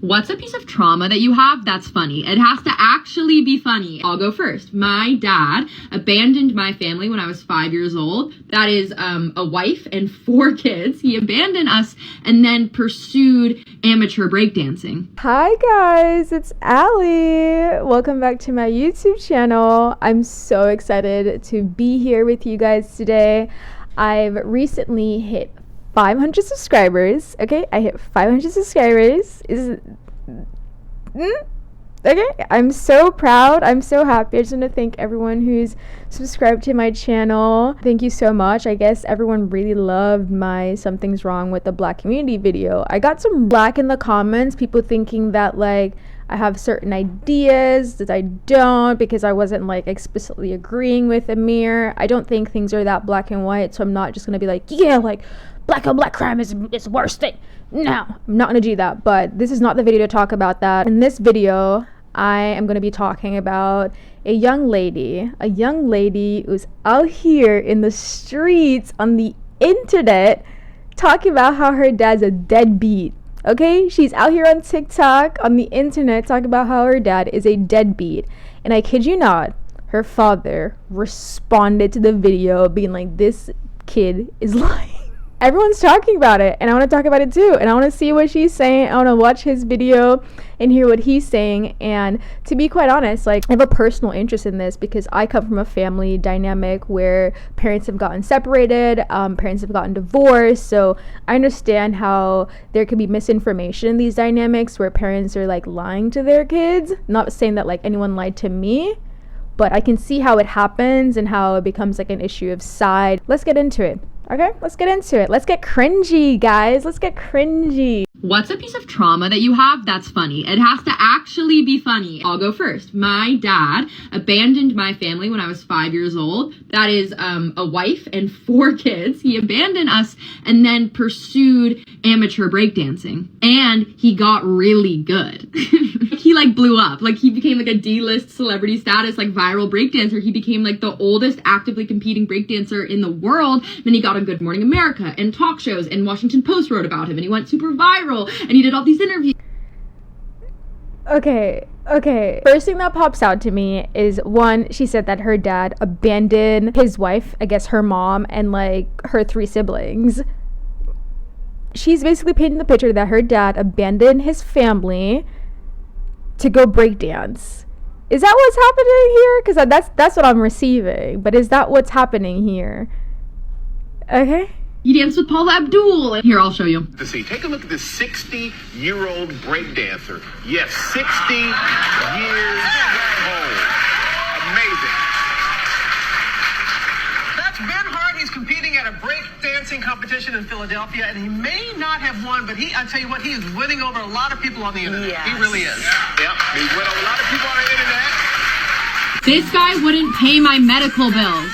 What's a piece of trauma that you have that's funny? It has to actually be funny. I'll go first. My dad abandoned my family when I was 5 years old. That is a wife and 4 kids. He abandoned us and then pursued amateur breakdancing. Hi guys, it's Allie. Welcome back to my YouTube channel. I'm so excited to be here with you guys today. I've recently hit 500 subscribers. Okay, I hit 500 subscribers. Okay, I'm so proud. I'm so happy. I just want to thank everyone who's subscribed to my channel. Thank you so much. I guess everyone really loved my Something's Wrong with the Black Community video. I got some black in the comments, people thinking that like I have certain ideas that I don't because I wasn't like explicitly agreeing with Amir. I don't think things are that black and white, so I'm not just gonna be like, yeah, like black on black crime is the worst thing. No, I'm not gonna do that, but this is not the video to talk about that. In this video, I am gonna be talking about a young lady who's out here in the streets on the internet talking about how her dad's a deadbeat. Okay, she's out here on TikTok on the internet talking about how her dad is a deadbeat, and I kid you not, her father responded to the video being like, this kid is lying. Everyone's talking about it, and I want to talk about it too, and I want to see what she's saying. I want to watch his video and hear what he's saying. And to be quite honest, like, I have a personal interest in this because I come from a family dynamic where parents have gotten separated, parents have gotten divorced, so I understand how there could be misinformation in these dynamics where parents are like lying to their kids. Not saying that like anyone lied to me, but I can see how it happens and how it becomes like an issue of side. Let's get into it. Okay, let's get into it. Let's get cringy, guys. Let's get cringy. What's a piece of trauma that you have that's funny? It has to actually be funny. I'll go first. My dad abandoned my family when I was 5 years old. That is a wife and 4 kids. He abandoned us and then pursued amateur breakdancing. And he got really good. He like blew up. Like he became like a D-list celebrity status, like viral breakdancer. He became like the oldest actively competing breakdancer in the world. Then he got on Good Morning America and talk shows, and Washington Post wrote about him, and he went super viral and he did all these interviews. Okay. First thing that pops out to me is, one, she said that her dad abandoned his wife, I guess her mom, and like her 3 siblings. She's basically painting the picture that her dad abandoned his family to go breakdance. Is that what's happening here? Because that's what I'm receiving. But is that what's happening here? Okay. He danced with Paula Abdul. Here, I'll show you. To see, take a look at this 60-year-old breakdancer. Yes, 60 years old. Amazing. That's Ben-Hana. He's competing at a breakdancing competition in Philadelphia, and he may not have won, but I tell you what, he is winning over a lot of people on the internet. Yes. He really is. Yep, he's winning over a lot of people on the internet. This guy wouldn't pay my medical bills.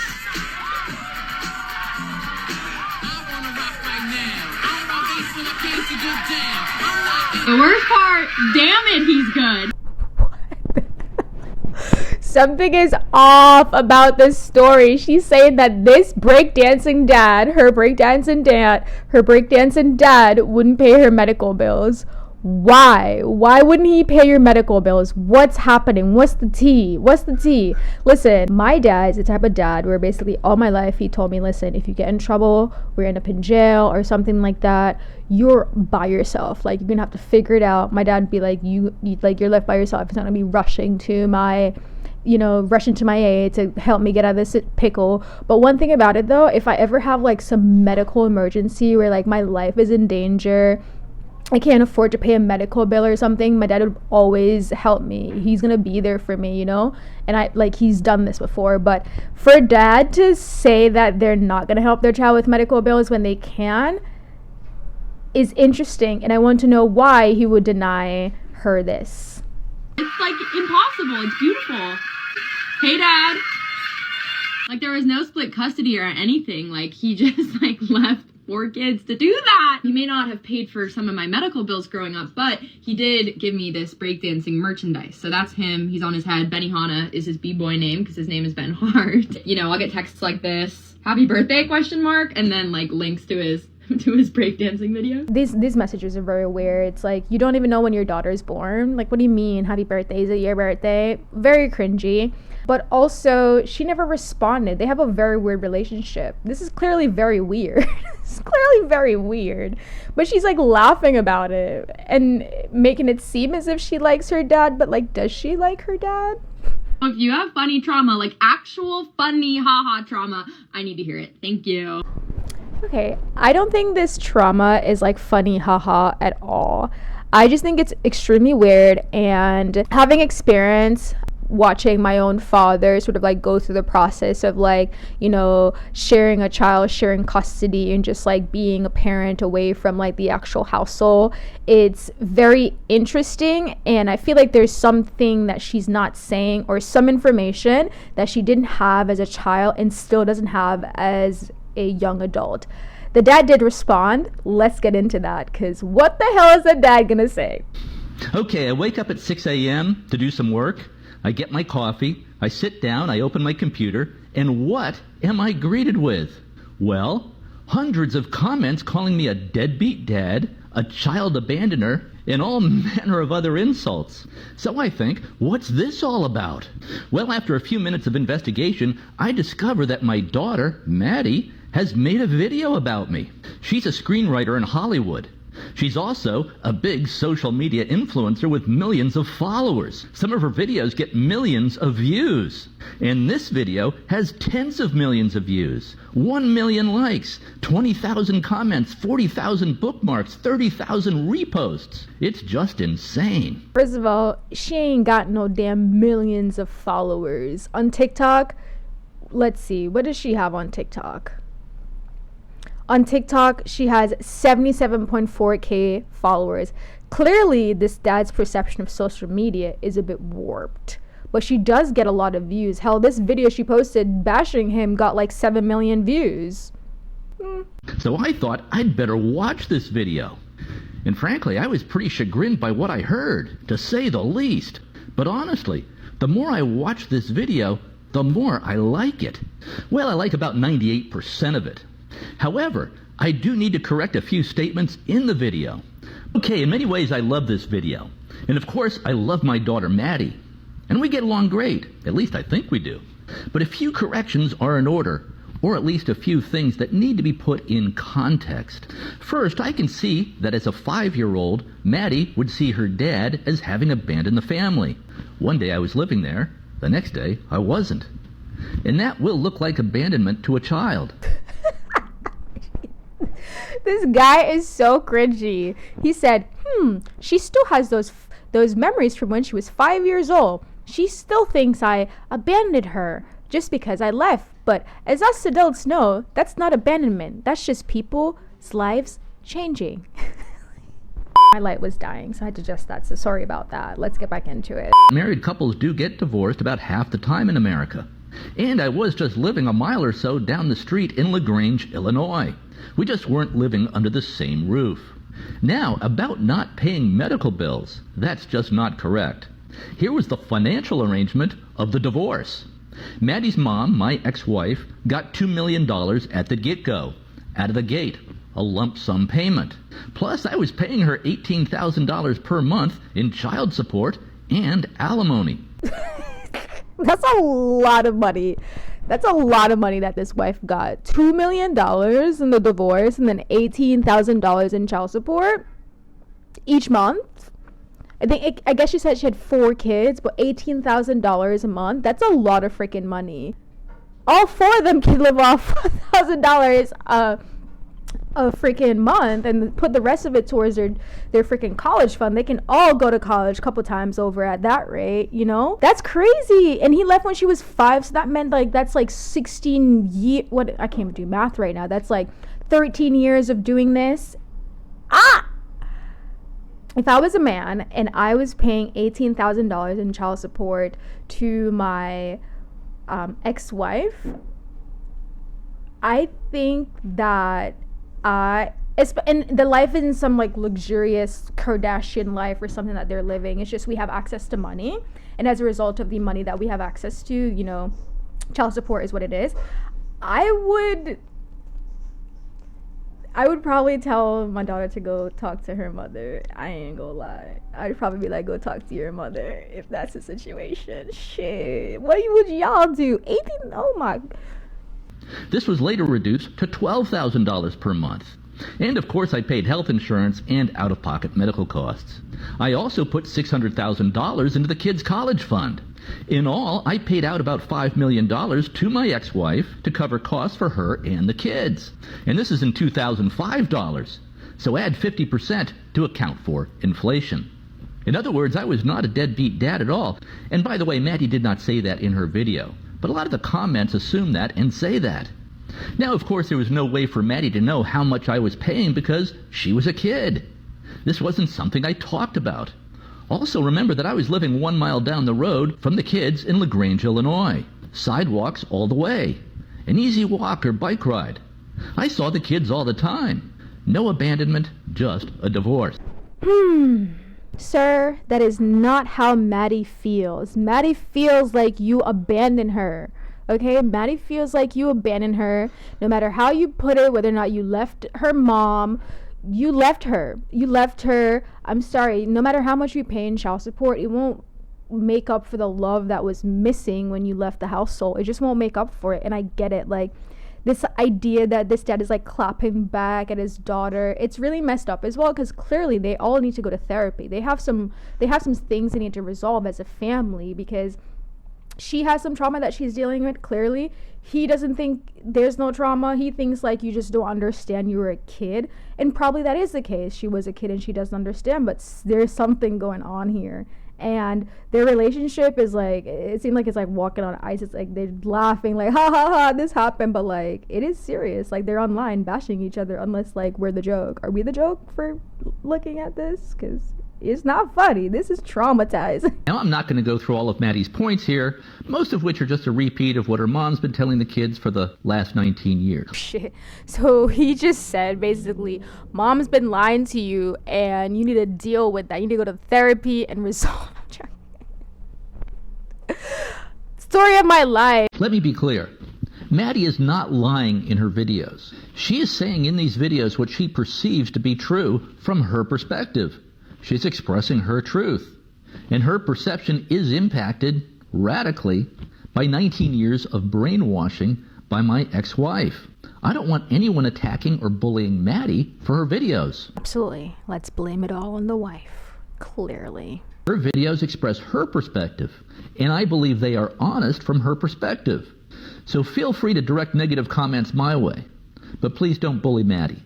The worst part, damn it, he's good. Something is off about this story. She's saying that this breakdancing dad wouldn't pay her medical bills. Why? Why wouldn't he pay your medical bills? What's happening? What's the tea? Listen, my dad is the type of dad where basically all my life he told me, listen, if you get in trouble, we end up in jail or something like that, you're by yourself. Like, you're gonna have to figure it out. My dad would be like, you're left by yourself. It's not gonna be rushing to my aid to help me get out of this pickle. But one thing about it though, if I ever have like some medical emergency where like my life is in danger, I can't afford to pay a medical bill or something, my dad would always help me. He's gonna be there for me, and he's done this before. But for dad to say that they're not gonna help their child with medical bills when they can is interesting, and I want to know why he would deny her this. It's like impossible. It's beautiful. Hey, Dad. Like, there was no split custody or anything. Like, he just like left 4 kids to do that. He may not have paid for some of my medical bills growing up, but he did give me this breakdancing merchandise. So that's him. He's on his head. Beni-Hana is his b-boy name because his name is Ben Hart. I'll get texts like this, happy birthday, ? And then like links to his to his breakdancing video. These messages are very weird. It's like, you don't even know when your daughter is born. Like, what do you mean? Happy birthday? Is it your birthday? Very cringy. But also, she never responded. They have a very weird relationship. This is clearly very weird. It's clearly very weird. But she's like laughing about it and making it seem as if she likes her dad. But like, does she like her dad? If you have funny trauma, like actual funny haha trauma, I need to hear it. Thank you. Okay, I don't think this trauma is like funny haha at all. I just think it's extremely weird, and having experience watching my own father sort of like go through the process of like, you know, sharing a child, sharing custody, and just like being a parent away from like the actual household, it's very interesting. And I feel like there's something that she's not saying, or some information that she didn't have as a child and still doesn't have as a young adult. The dad did respond. Let's get into that, because what the hell is the dad gonna say? Okay, I wake up at 6 a.m. to do some work. I get my coffee, I sit down, I open my computer, and what am I greeted with? Well, hundreds of comments calling me a deadbeat dad, a child abandoner, and all manner of other insults. So I think, what's this all about? Well, after a few minutes of investigation, I discover that my daughter, Maddie, has made a video about me. She's a screenwriter in Hollywood. She's also a big social media influencer with millions of followers. Some of her videos get millions of views. And this video has tens of millions of views, 1 million likes, 20,000 comments, 40,000 bookmarks, 30,000 reposts. It's just insane. First of all, she ain't got no damn millions of followers. On TikTok, let's see, what does she have on TikTok? On TikTok, she has 77.4k followers. Clearly, this dad's perception of social media is a bit warped. But she does get a lot of views. Hell, this video she posted bashing him got like 7 million views. So I thought I'd better watch this video. And frankly, I was pretty chagrined by what I heard, to say the least. But honestly, the more I watch this video, the more I like it. Well, I like about 98% of it. However, I do need to correct a few statements in the video. Okay, in many ways I love this video. And of course, I love my daughter Maddie. And we get along great, at least I think we do. But a few corrections are in order, or at least a few things that need to be put in context. First, I can see that as a 5-year-old, Maddie would see her dad as having abandoned the family. One day I was living there, the next day I wasn't. And that will look like abandonment to a child. This guy is so cringy. He said, she still has those memories from when she was 5 years old. She still thinks I abandoned her just because I left. But as us adults know, that's not abandonment. That's just people's lives changing. My light was dying, so I had to adjust that. So sorry about that. Let's get back into it. Married couples do get divorced about half the time in America. And I was just living a mile or so down the street in LaGrange, Illinois. We just weren't living under the same roof. Now, about not paying medical bills, that's just not correct. Here was the financial arrangement of the divorce. Maddie's mom, my ex-wife, got $2 million at the get-go, out of the gate, a lump sum payment. Plus, I was paying her $18,000 per month in child support and alimony. That's a lot of money. That's a lot of money that this wife got. $2 million in the divorce and then $18,000 in child support each month. I guess she said she had 4 kids, but $18,000 a month. That's a lot of freaking money. All 4 of them can live off $1,000 a freaking month and put the rest of it towards their freaking college fund. They can all go to college a couple times over at that rate, you know? That's crazy. And he left when she was 5, so that meant like that's like 16 years. What? I can't even do math right now. That's like 13 years of doing this. If I was a man and I was paying $18,000 in child support to my ex-wife, I think that and the life isn't some like luxurious Kardashian life or something that they're living. It's just we have access to money, and as a result of the money that we have access to, you know, child support is what it is. I I would probably tell my daughter to go talk to her mother. I ain't gonna lie. I'd probably be like, go talk to your mother if that's the situation. Shit. What would y'all do? 18? Oh my. This was later reduced to $12,000 per month. And of course I paid health insurance and out-of-pocket medical costs. I also put $600,000 into the kids' college fund. In all, I paid out about $5 million to my ex-wife to cover costs for her and the kids. And this is in 2005 dollars. So add 50% to account for inflation. In other words, I was not a deadbeat dad at all. And by the way, Maddie did not say that in her video. But a lot of the comments assume that and say that. Now, of course, there was no way for Maddie to know how much I was paying because she was a kid. This wasn't something I talked about. Also, remember that I was living 1 mile down the road from the kids in LaGrange, Illinois. Sidewalks all the way. An easy walk or bike ride. I saw the kids all the time. No abandonment, just a divorce. Sir, that is not how Maddie feels. Maddie feels like you abandoned her. Okay, Maddie feels like you abandoned her. No matter how you put it, whether or not you left her mom, you left her. You left her. I'm sorry. No matter how much you pay in child support, it won't make up for the love that was missing when you left the household. It just won't make up for it. And I get it. Like, this idea that this dad is like clapping back at his daughter, it's really messed up as well, because clearly they all need to go to therapy. They have some things they need to resolve as a family, because she has some trauma that she's dealing with. Clearly he doesn't think there's no trauma. He thinks like you just don't understand, you were a kid, and probably that is the case. She was a kid and she doesn't understand, but there's something going on here. And their relationship is like, it seemed like it's like walking on ice. It's like they're laughing like, ha ha ha, this happened, but like it is serious. Like they're online bashing each other, unless like we're the joke. Are we the joke for looking at this? Because it's not funny. This is traumatizing. Now, I'm not going to go through all of Maddie's points here, most of which are just a repeat of what her mom's been telling the kids for the last 19 years. Shit. So he just said, basically, mom's been lying to you and you need to deal with that. You need to go to therapy and resolve. Story of my life. Let me be clear. Maddie is not lying in her videos. She is saying in these videos what she perceives to be true from her perspective. She's expressing her truth. And her perception is impacted radically by 19 years of brainwashing by my ex-wife. I don't want anyone attacking or bullying Maddie for her videos. Absolutely. Let's blame it all on the wife. Clearly. Her videos express her perspective, and I believe they are honest from her perspective. So feel free to direct negative comments my way, but please don't bully Maddie.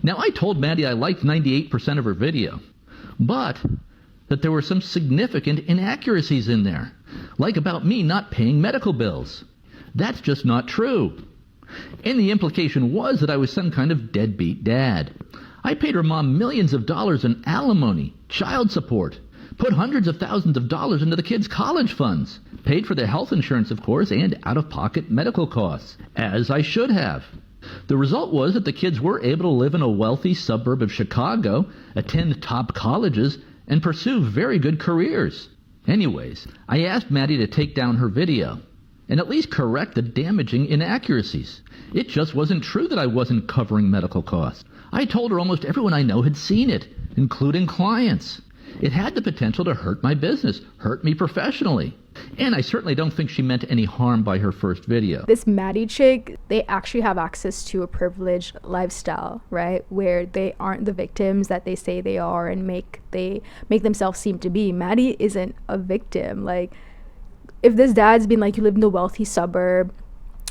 Now, I told Maddie I liked 98% of her video, but that there were some significant inaccuracies in there, like about me not paying medical bills. That's just not true. And the implication was that I was some kind of deadbeat dad. I paid her mom millions of dollars in alimony, child support, put hundreds of thousands of dollars into the kids' college funds, paid for their health insurance, of course, and out-of-pocket medical costs, as I should have. The result was that the kids were able to live in a wealthy suburb of Chicago, attend top colleges, and pursue very good careers. Anyways, I asked Maddie to take down her video and at least correct the damaging inaccuracies. It just wasn't true that I wasn't covering medical costs. I told her almost everyone I know had seen it, including clients. It had the potential to hurt my business, hurt me professionally. And I certainly don't think she meant any harm by her first video. This Maddie chick, they actually have access to a privileged lifestyle, right? Where they aren't the victims that they say they are and make themselves seem to be. Maddie isn't a victim. Like, if this dad's been like, you live in the wealthy suburb,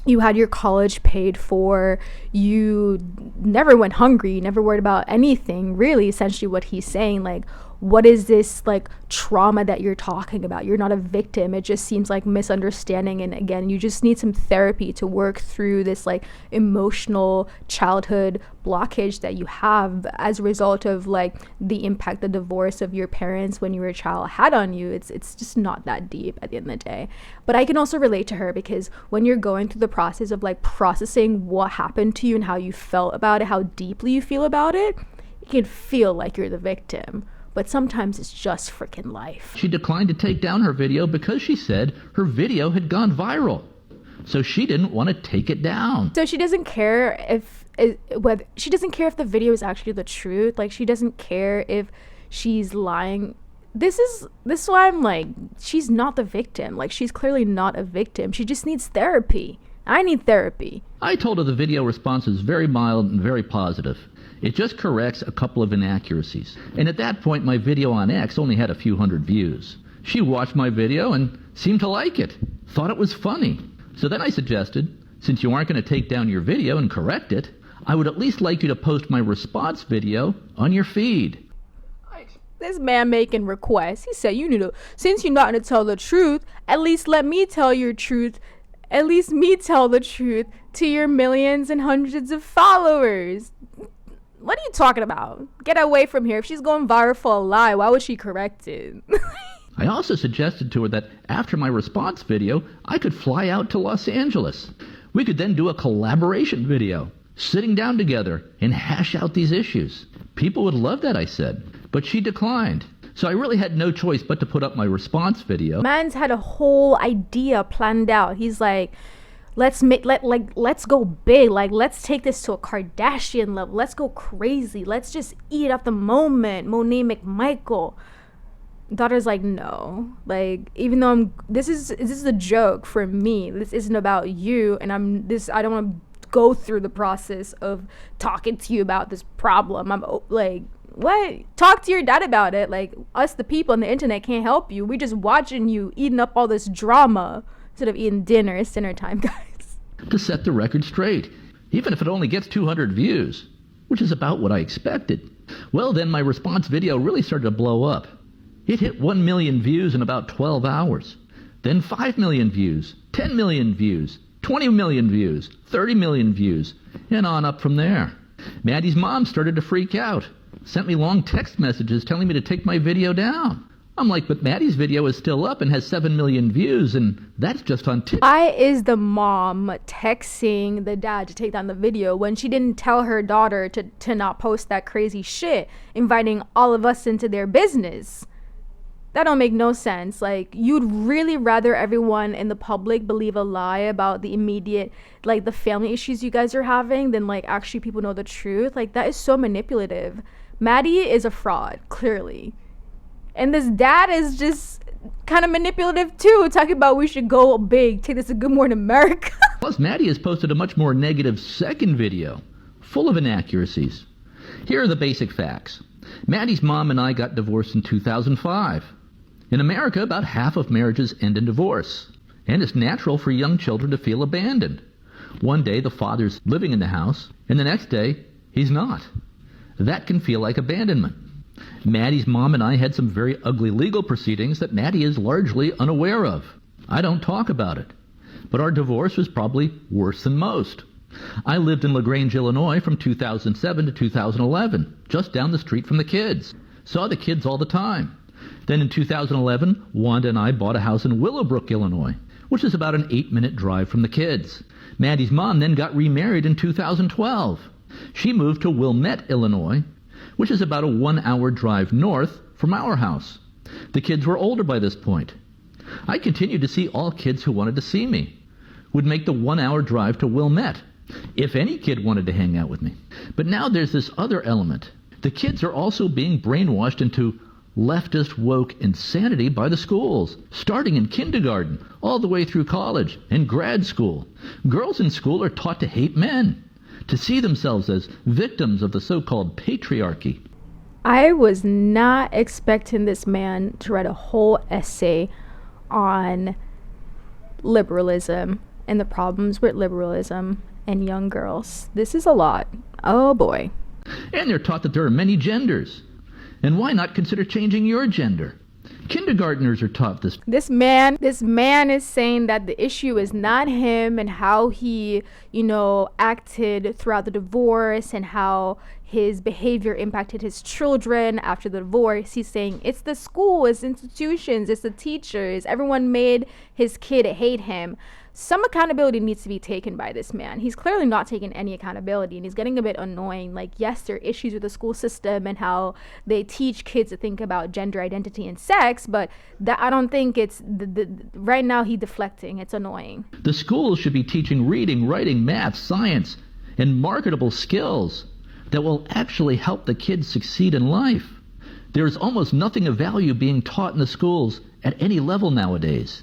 you had your college paid for, you never went hungry, you never worried about anything, really, essentially what he's saying, like, what is this like trauma that you're talking about? You're not a victim. It just seems like misunderstanding. And again, you just need some therapy to work through this like emotional childhood blockage that you have as a result of like the impact the divorce of your parents when you were a child had on you. It's just not that deep at the end of the day. But I can also relate to her, because when you're going through the process of like processing what happened to you and how you felt about it, how deeply you feel about it, you can feel like you're the victim. But sometimes it's just freaking life. She declined to take down her video because she said her video had gone viral. So she didn't want to take it down. So she doesn't care if whether she doesn't care if the video is actually the truth. Like, she doesn't care if she's lying. This is why I'm like, she's not the victim. Like, she's clearly not a victim. She just needs therapy. I need therapy. I told her the video response is very mild and very positive. It just corrects a couple of inaccuracies. And at that point, my video on X only had a few hundred views. She watched my video and seemed to like it, thought it was funny. So then I suggested, since you aren't going to take down your video and correct it, I would at least like you to post my response video on your feed. This man making requests. He said, you need to, since you're not going to tell the truth, at least let me tell your truth. At least me tell the truth to your millions and hundreds of followers. What are you talking about? Get away from here. If she's going viral for a lie, why would she correct it? I also suggested to her that after my response video, I could fly out to Los Angeles. We could then do a collaboration video, sitting down together and hash out these issues. People would love that, I said, but she declined. So I really had no choice but to put up my response video. Man's had a whole idea planned out. He's like, let's go big. Like, let's take this to a Kardashian level. Let's go crazy. Let's just eat up the moment. Monet McMichael. Daughter's like, no. Like, even though this is a joke for me. This isn't about you, and I don't want to go through the process of talking to you about this problem. I'm like, what? Talk to your dad about it. Like, us, the people on the internet, can't help you. We just watching you eating up all this drama instead of eating dinner. It's dinner time, guys. To set the record straight, even if it only gets 200 views, which is about what I expected. Well, then my response video really started to blow up. It hit 1 million views in about 12 hours. Then 5 million views, 10 million views, 20 million views, 30 million views, and on up from there. Maddie's mom started to freak out. Sent me long text messages telling me to take my video down. I'm like, but Maddie's video is still up and has 7 million views, and that's just on TikTok. Why is the mom texting the dad to take down the video when she didn't tell her daughter to not post that crazy shit, inviting all of us into their business? That don't make no sense. Like, you'd really rather everyone in the public believe a lie about the immediate, like, the family issues you guys are having than, like, actually people know the truth. Like, that is so manipulative. Maddie is a fraud, clearly. And this dad is just kind of manipulative too, talking about we should go big, take this to Good Morning America. Plus, Maddie has posted a much more negative second video, full of inaccuracies. Here are the basic facts. Maddie's mom and I got divorced in 2005. In America, about half of marriages end in divorce, and it's natural for young children to feel abandoned. One day the father's living in the house, and the next day he's not. That can feel like abandonment. Maddie's mom and I had some very ugly legal proceedings that Maddie is largely unaware of. I don't talk about it. But our divorce was probably worse than most. I lived in LaGrange, Illinois from 2007 to 2011, just down the street from the kids. Saw the kids all the time. Then in 2011, Wanda and I bought a house in Willowbrook, Illinois, which is about an 8-minute drive from the kids. Maddie's mom then got remarried in 2012. She moved to Wilmette, Illinois, which is about a 1-hour drive north from our house. The kids were older by this point. I continued to see all kids who wanted to see me, would make the 1-hour drive to Wilmette, if any kid wanted to hang out with me. But now there's this other element. The kids are also being brainwashed into leftist woke insanity by the schools, starting in kindergarten, all the way through college and grad school. Girls in school are taught to hate men, to see themselves as victims of the so-called patriarchy. I was not expecting this man to write a whole essay on liberalism and the problems with liberalism and young girls. This is a lot. Oh boy. And they're taught that there are many genders. And why not consider changing your gender? Kindergartners are taught this. This man is saying that the issue is not him and how he, acted throughout the divorce and how his behavior impacted his children after the divorce. He's saying it's the school, it's institutions, it's the teachers. Everyone made his kid hate him. Some accountability needs to be taken by this man. He's clearly not taking any accountability, and he's getting a bit annoying. Like, yes, there are issues with the school system and how they teach kids to think about gender identity and sex, but that I don't think it's right now he's deflecting. It's annoying. The schools should be teaching reading, writing, math, science, and marketable skills that will actually help the kids succeed in life. There is almost nothing of value being taught in the schools at any level nowadays.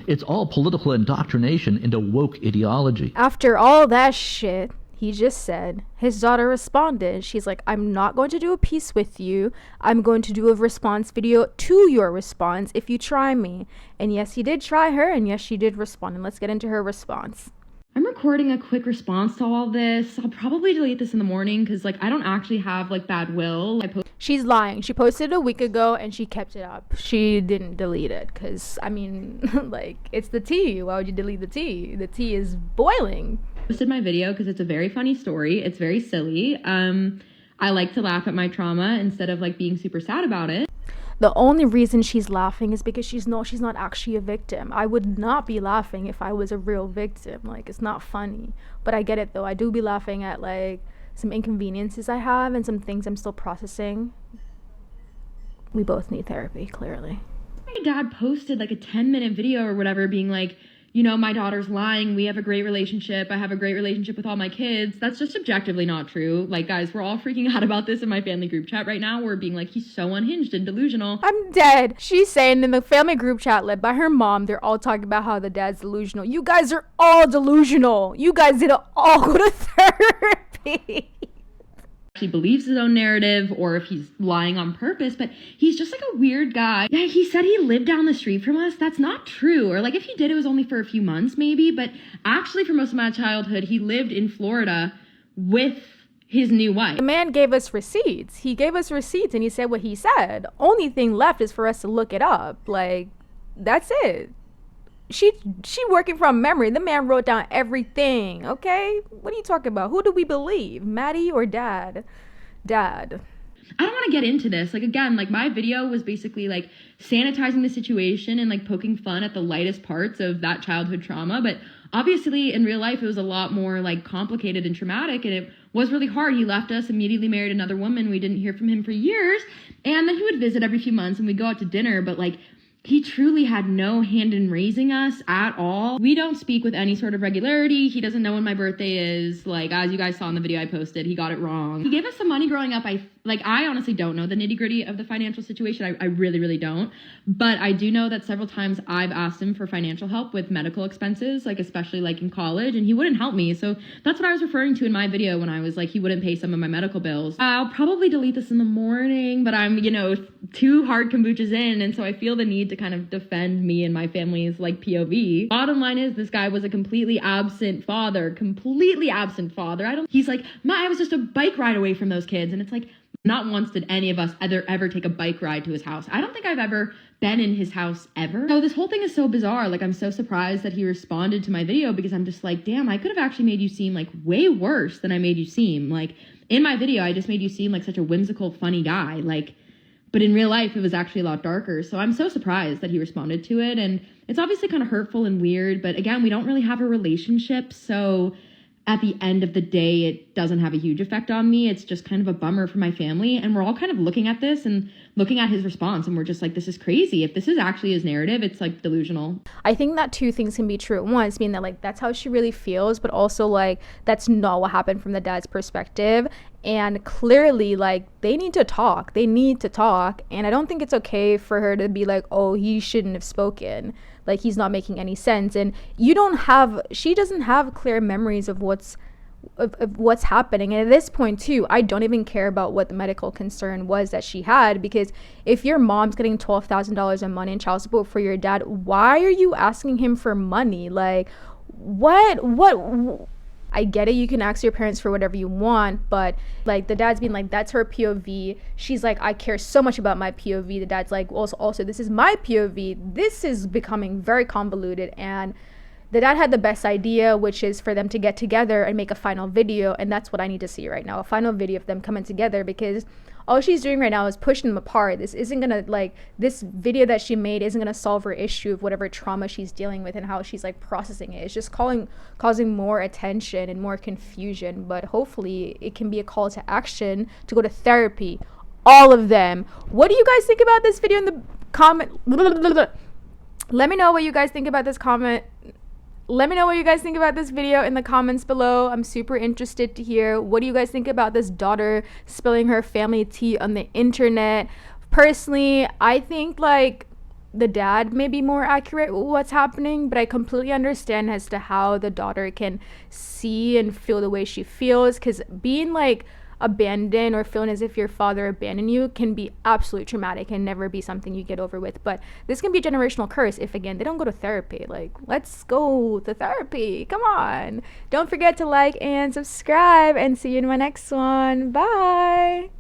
It's all political indoctrination into woke ideology. After all that shit he just said, his daughter responded. She's like, I'm not going to do a piece with you. I'm going to do a response video to your response if you try me. And yes, he did try her, and yes, she did respond. And let's get into her response. I'm recording a quick response to all this. I'll probably delete this in the morning because, like, I don't actually have, like, bad will. She's lying. She posted it a week ago and she kept it up. She didn't delete it because, I mean, like, it's the tea. Why would you delete the tea? The tea is boiling. I posted my video because it's a very funny story. It's very silly. I like to laugh at my trauma instead of, like, being super sad about it. The only reason she's laughing is because she's not actually a victim. I would not be laughing if I was a real victim. Like, it's not funny. But I get it, though. I do be laughing at, like, some inconveniences I have and some things I'm still processing. We both need therapy, clearly. My dad posted, like, a 10-minute video or whatever being like, you know, my daughter's lying. We have a great relationship. I have a great relationship with all my kids. That's just objectively not true. Like, guys, we're all freaking out about this in my family group chat right now. We're being like, he's so unhinged and delusional. I'm dead. She's saying in the family group chat led by her mom, they're all talking about how the dad's delusional. You guys are all delusional. You guys didn't all go to therapy. He believes his own narrative or if he's lying on purpose, but he's just like a weird guy. Yeah, he said he lived down the street from us. That's not true. Or like if he did, it was only for a few months maybe, but actually for most of my childhood, he lived in Florida with his new wife. The man gave us receipts. He gave us receipts and he said what he said. Only thing left is for us to look it up. Like, that's it. She working from memory. The man wrote down everything, okay? What are you talking about? Who do we believe? Maddie or Dad? Dad. I don't want to get into this. Like, again, like, my video was basically, like, sanitizing the situation and, like, poking fun at the lightest parts of that childhood trauma. But obviously, in real life, it was a lot more, like, complicated and traumatic. And it was really hard. He left us, immediately married another woman. We didn't hear from him for years. And then he would visit every few months and we'd go out to dinner. But, like, he truly had no hand in raising us at all. We don't speak with any sort of regularity. He doesn't know when my birthday is. Like, as you guys saw in the video I posted, he got it wrong. He gave us some money growing up. I honestly don't know the nitty gritty of the financial situation. I really, really don't. But I do know that several times I've asked him for financial help with medical expenses, like especially like in college, and he wouldn't help me. So that's what I was referring to in my video when I was like, he wouldn't pay some of my medical bills. I'll probably delete this in the morning, but I'm, 2 hard kombuchas in, and so I feel the need to kind of defend me and my family's like POV. Bottom line is this guy was a completely absent father. He's like, I was just a bike ride away from those kids, and it's like, not once did any of us ever take a bike ride to his house. I don't think I've ever been in his house ever. So this whole thing is so bizarre. Like, I'm so surprised that he responded to my video because I'm just like, damn, I could have actually made you seem like way worse than I made you seem. Like, in my video, I just made you seem like such a whimsical, funny guy. Like, but in real life, it was actually a lot darker. So I'm so surprised that he responded to it. And it's obviously kind of hurtful and weird. But again, we don't really have a relationship. So at the end of the day, it doesn't have a huge effect on me. It's just kind of a bummer for my family. And we're all kind of looking at this and looking at his response. And we're just like, this is crazy. If this is actually his narrative, it's like delusional. I think that 2 things can be true. One, it's being that like, that's how she really feels. But also like, that's not what happened from the dad's perspective. And clearly, like, they need to talk. And I don't think it's okay for her to be like, oh, he shouldn't have spoken. Like, he's not making any sense. And she doesn't have clear memories of what's happening. And at this point too, I don't even care about what the medical concern was that she had, because if your mom's getting $12,000 a month in child support for your dad, why are you asking him for money? Like, what I get it, you can ask your parents for whatever you want, but like the dad's being like, that's her POV. She's like, I care so much about my POV. The dad's like, also this is my POV. This is becoming very convoluted, and the dad had the best idea, which is for them to get together and make a final video, and that's what I need to see right now, a final video of them coming together, because all she's doing right now is pushing them apart. This video that she made isn't gonna solve her issue of whatever trauma she's dealing with and how she's like processing it. It's just causing more attention and more confusion, but hopefully it can be a call to action to go to therapy. All of them. What do you guys think about this video in the comment? Let me know what you guys think about this comment. let me know what you guys think about this video in the comments below. I'm super interested to hear, what do you guys think about this daughter spilling her family tea on the internet? Personally, I think like the dad may be more accurate with what's happening, but I completely understand as to how the daughter can see and feel the way she feels, because being like abandoned or feeling as if your father abandoned you can be absolutely traumatic and never be something you get over with. But this can be a generational curse if, again, they don't go to therapy. Like, let's go to therapy. Come on. Don't forget to like and subscribe, and see you in my next one. Bye.